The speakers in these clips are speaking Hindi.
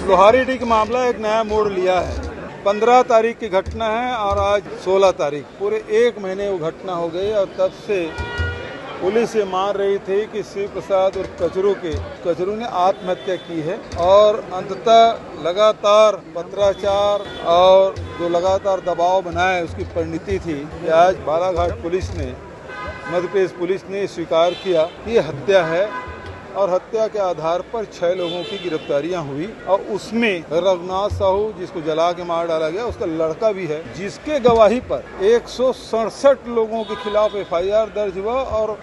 लोहारीडीह का मामला एक नया मोड़ लिया है। 15 तारीख की घटना है और आज 16 तारीख, पूरे एक महीने वो घटना हो गई और तब से पुलिस ये मान रही थी कि शिव प्रसाद और कचरू ने आत्महत्या की है और अंततः लगातार पत्राचार और जो लगातार दबाव बनाए उसकी परिणति थी कि आज बालाघाट पुलिस ने, मध्य प्रदेश पुलिस ने स्वीकार किया कि ये हत्या है और हत्या के आधार पर 6 लोगों की गिरफ्तारियां हुई और उसमें रघुनाथ साहू जिसको जला के मार डाला गया उसका लड़का भी है, जिसके गवाही पर 167 लोगों के खिलाफ FIR दर्ज हुआ और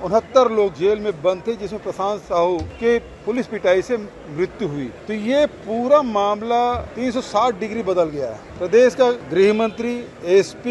69 लोग जेल में बंद थे, जिसमें प्रशांत साहू के पुलिस पिटाई से मृत्यु हुई। तो ये पूरा मामला 360 डिग्री बदल गया है। प्रदेश का गृह मंत्री, SP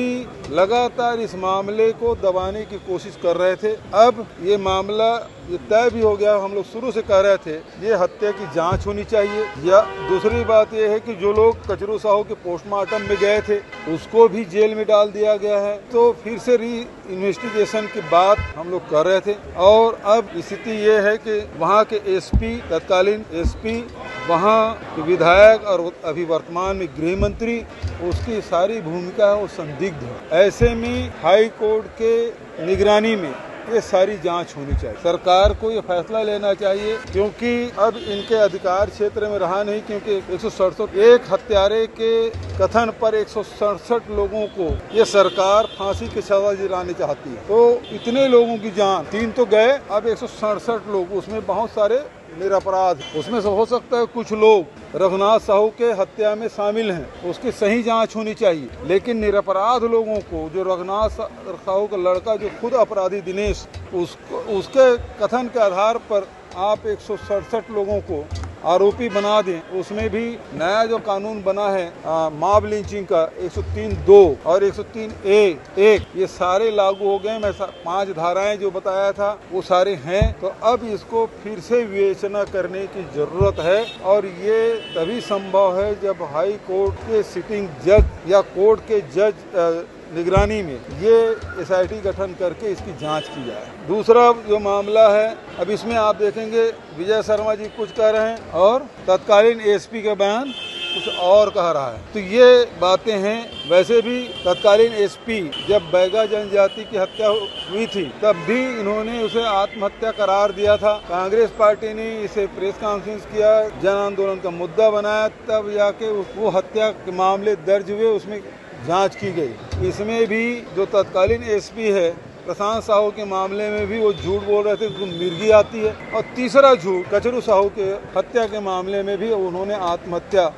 लगातार इस मामले को दबाने की कोशिश कर रहे थे। अब ये मामला ये तय भी हो गया। हम लोग शुरू से कह रहे थे ये हत्या की जांच होनी चाहिए। या दूसरी बात ये है कि जो लोग कचरू साहू के पोस्टमार्टम में गए थे उसको भी जेल में डाल दिया गया है। तो फिर से री इन्वेस्टिगेशन की बात हम लोग कर रहे थे और अब स्थिति ये है कि वहाँ के SP, तत्कालीन SP, वहाँ के विधायक और अभी वर्तमान में गृह मंत्री, उसकी सारी भूमिका है वो संदिग्ध है। ऐसे में हाई कोर्ट के निगरानी में ये सारी जांच होनी चाहिए। सरकार को ये फैसला लेना चाहिए क्योंकि अब इनके अधिकार क्षेत्र में रहा नहीं, क्योंकि 167 एक हत्यारे के कथन पर 167 लोगों को ये सरकार फांसी की सजा दिलानी चाहती है। तो इतने लोगों की जान, 3 तो गए, अब 167 लोग, उसमें बहुत सारे निरपराध, उसमें से हो सकता है कुछ लोग रघुनाथ साहू के हत्या में शामिल हैं, उसकी सही जांच होनी चाहिए। लेकिन निरपराध लोगों को, जो रघुनाथ साहू का लड़का जो खुद अपराधी दिनेश, उसके कथन के आधार पर आप 167 लोगों को आरोपी बना दें। उसमें भी नया जो कानून बना है मॉब लिंचिंग का 103(2) और 103(a)(1), ये सारे लागू हो गए। मैं 5 धाराएं जो बताया था वो सारे हैं। तो अब इसको फिर से विवेचना करने की जरूरत है और ये तभी संभव है जब हाई कोर्ट के सिटिंग जज या कोर्ट के जज निगरानी में ये SIT गठन करके इसकी जांच की जाए। दूसरा जो मामला है, अब इसमें आप देखेंगे विजय शर्मा जी कुछ कह रहे हैं और तत्कालीन SP का बयान कुछ और कह रहा है। तो ये बातें हैं। वैसे भी तत्कालीन SP जब बैगा जनजाति की हत्या हुई थी तब भी इन्होंने उसे आत्महत्या करार दिया था। कांग्रेस पार्टी ने इसे प्रेस कॉन्फ्रेंस किया, जन आंदोलन का मुद्दा बनाया, तब जाके वो हत्या के मामले दर्ज हुए, उसमें जांच की गई। इसमें भी जो तत्कालीन SP है प्रशांत साहू के मामले में भी वो झूठ बोल रहे थे, उनको मिर्गी आती है। और तीसरा झूठ कचरू साहू के हत्या के मामले में भी उन्होंने आत्महत्या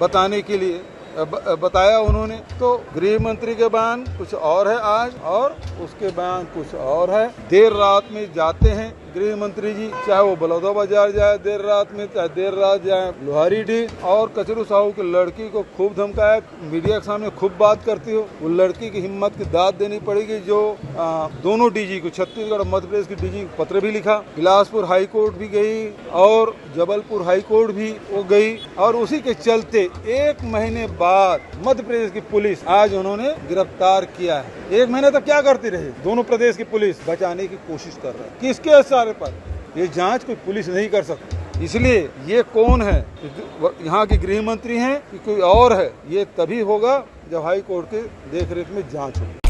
बताने के लिए बताया उन्होंने। तो गृह मंत्री के बयान कुछ और है आज और उसके बयान कुछ और है। देर रात में जाते हैं गृह मंत्री जी, चाहे वो बलौदा बाजार जाए देर रात में, चाहे देर रात जाए लोहारीडीह, और कचरू साहू की लड़की को खूब धमकाया, मीडिया के सामने खूब बात करती हो। वो लड़की की हिम्मत की दाद देनी पड़ेगी जो दोनों DG को, छत्तीसगढ़ और मध्य प्रदेश की DG को पत्र भी लिखा, बिलासपुर हाई कोर्ट भी गई और जबलपुर हाई कोर्ट भी वो गई। और उसी के चलते 1 महीने बाद मध्य प्रदेश की पुलिस आज उन्होंने गिरफ्तार किया है। 1 महीने तक क्या करती रही? दोनों प्रदेश की पुलिस बचाने की कोशिश कर रही है। किसके इशारे पर? ये जांच कोई पुलिस नहीं कर सकती। इसलिए ये कौन है, यहाँ के गृह मंत्री हैं कि कोई और है, ये तभी होगा जब हाई कोर्ट के देखरेख में जांच होगी।